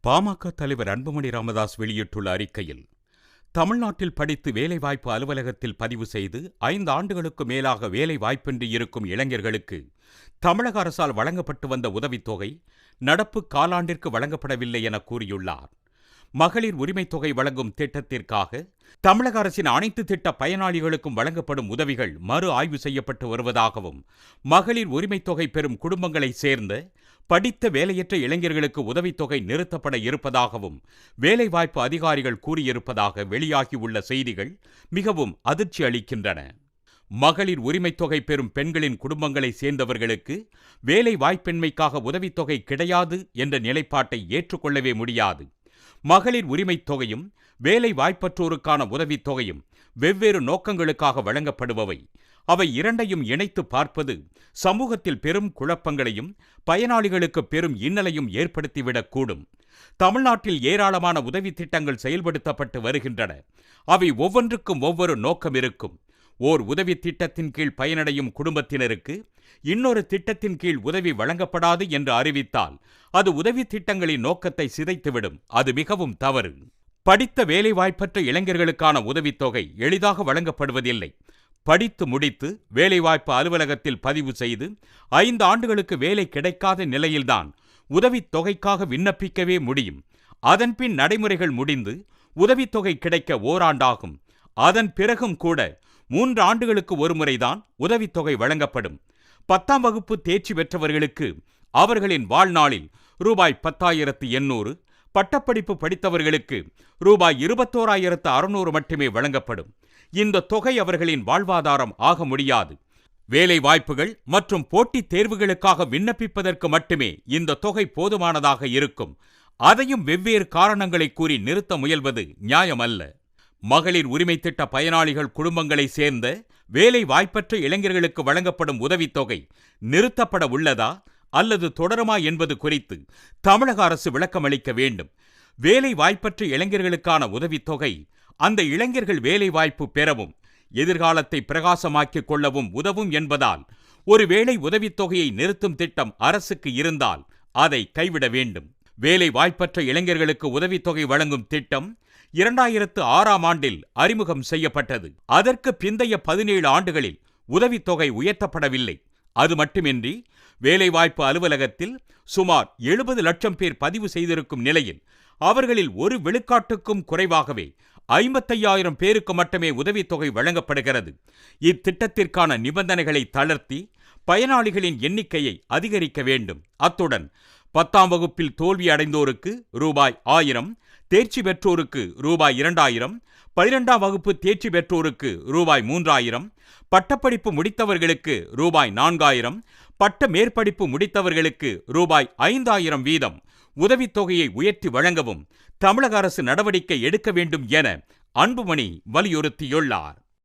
பாமக தலைவர் அன்புமணி ராமதாஸ் வெளியிட்டுள்ள அறிக்கையில், தமிழ்நாட்டில் படித்து வேலைவாய்ப்பு அலுவலகத்தில் பதிவு செய்து 5 ஆண்டுகளுக்கு மேலாக வேலை வாய்ப்பின்றி இருக்கும் இளைஞர்களுக்கு தமிழக அரசால் வழங்கப்பட்டு வந்த உதவித்தொகை நடப்பு காலாண்டிற்கு வழங்கப்படவில்லை என கூறியுள்ளார். மகளிர் உரிமைத் தொகை வழங்கும் திட்டத்திற்காக தமிழக அரசின் அனைத்து திட்ட பயனாளிகளுக்கும் வழங்கப்படும் உதவிகள் மறு ஆய்வு செய்யப்பட்டு வருவதாகவும், மகளிர் உரிமைத் தொகை பெறும் குடும்பங்களைச் சேர்ந்த படித்த வேலையற்ற இளைஞர்களுக்கு உதவித்தொகை நிறுத்தப்பட இருப்பதாகவும் வேலைவாய்ப்பு அதிகாரிகள் கூறியிருப்பதாக வெளியாகியுள்ள செய்திகள் மிகவும் அதிர்ச்சி அளிக்கின்றன. மகளிர் உரிமைத் தொகை பெறும் பெண்களின் குடும்பங்களை சேர்ந்தவர்களுக்கு வேலை வாய்ப்பின்மைக்காக உதவித்தொகை கிடையாது என்ற நிலைப்பாட்டை ஏற்றுக்கொள்ளவே முடியாது. மகளிர் உரிமைத் தொகையும் வேலை வாய்ப்பற்றோருக்கான உதவித்தொகையும் வெவ்வேறு நோக்கங்களுக்காக வழங்கப்படுபவை. அவை இரண்டையும் இணைத்து பார்ப்பது சமூகத்தில் பெரும் குழப்பங்களையும் பயனாளிகளுக்கு பெரும் இன்னலையும் ஏற்படுத்திவிடக்கூடும். தமிழ்நாட்டில் ஏராளமான உதவி திட்டங்கள் செயல்படுத்தப்பட்டு வருகின்றன. அவை ஒவ்வொன்றுக்கும் ஒவ்வொரு நோக்கம் இருக்கும். ஓர் உதவி திட்டத்தின் கீழ் பயனடையும் குடும்பத்தினருக்கு இன்னொரு திட்டத்தின் கீழ் உதவி வழங்கப்படாது என்று அறிவித்தால் அது உதவி திட்டங்களின் நோக்கத்தை சிதைத்துவிடும். அது மிகவும் தவறு. படித்த வேலைவாய்ப்பற்ற இளைஞர்களுக்கான உதவித்தொகை எளிதாக வழங்கப்படுவதில்லை. படித்து முடித்து வேலைவாய்ப்பு அலுவலகத்தில் பதிவு செய்து 5 ஆண்டுகளுக்கு வேலை கிடைக்காத நிலையில்தான் உதவித்தொகைக்காக விண்ணப்பிக்கவே முடியும். அதன்பின் நடைமுறைகள் முடிந்து உதவித்தொகை கிடைக்க ஓராண்டாகும். அதன் பிறகும் கூட 3 ஆண்டுகளுக்கு ஒருமுறைதான் உதவித்தொகை வழங்கப்படும். 10ஆம் வகுப்பு தேர்ச்சி பெற்றவர்களுக்கு அவர்களின் வாழ்நாளில் ரூபாய் 10,800, பட்டப்படிப்பு படித்தவர்களுக்கு ரூபாய் 21,600 மட்டுமே வழங்கப்படும். இந்த தொகை அவர்களின் வாழ்வாதாரம் ஆக முடியாது. வேலை வாய்ப்புகள் மற்றும் போட்டித் தேர்வுகளுக்காக விண்ணப்பிப்பதற்கு மட்டுமே இந்த தொகை போதுமானதாக இருக்கும். அதையும் வெவ்வேறு காரணங்களை கூறி நிறுத்த முயல்வது நியாயமல்ல. மகளிர் உரிமை திட்ட பயனாளிகள் குடும்பங்களை சேர்ந்த வேலை வாய்ப்பற்ற இளைஞர்களுக்கு வழங்கப்படும் உதவித்தொகை நிறுத்தப்பட உள்ளதா அல்லது தொடருமா என்பது குறித்து தமிழக அரசு விளக்கமளிக்க வேண்டும். வேலை வாய்ப்பற்ற இளைஞர்களுக்கான உதவித்தொகை அந்த இளைஞர்கள் வேலை வாய்ப்பு பெறவும் எதிர்காலத்தை பிரகாசமாக்கிக் கொள்ளவும் உதவும் என்பதால் ஒருவேளை உதவித்தொகையை நிறுத்தும் திட்டம் அரசுக்கு இருந்தால் அதை கைவிட வேண்டும். வேலை வாய்ப்பற்ற இளைஞர்களுக்கு உதவித்தொகை வழங்கும் திட்டம் 2006ஆம் ஆண்டில் அறிமுகம் செய்யப்பட்டது. அதற்கு பிந்தைய 17 ஆண்டுகளில் உதவித்தொகை உயர்த்தப்படவில்லை. அது மட்டுமின்றி வேலைவாய்ப்பு அலுவலகத்தில் சுமார் 70 லட்சம் பேர் பதிவு செய்திருக்கும் நிலையில் அவர்களில் 1 விழுக்காட்டுக்கும் குறைவாகவே 55,000 பேருக்கு மட்டுமே உதவித்தொகை வழங்கப்படுகிறது. இத்திட்டத்திற்கான நிபந்தனைகளை தளர்த்தி பயனாளிகளின் எண்ணிக்கையை அதிகரிக்க வேண்டும். அத்துடன் 10ஆம் வகுப்பில் தோல்வி அடைந்தோருக்கு ரூபாய் 1000, தேர்ச்சி பெற்றோருக்கு ரூபாய் 2000, 12ஆம் வகுப்பு தேர்ச்சி பெற்றோருக்கு ரூபாய் 3000, பட்டப்படிப்பு முடித்தவர்களுக்கு ரூபாய் 4000, பட்ட மேற்படிப்பு முடித்தவர்களுக்கு ரூபாய் 5000 வீதம் உதவித்தொகையை உயர்த்தி வழங்கவும் தமிழக அரசு நடவடிக்கை எடுக்க வேண்டும் என அன்புமணி வலியுறுத்தியுள்ளார்.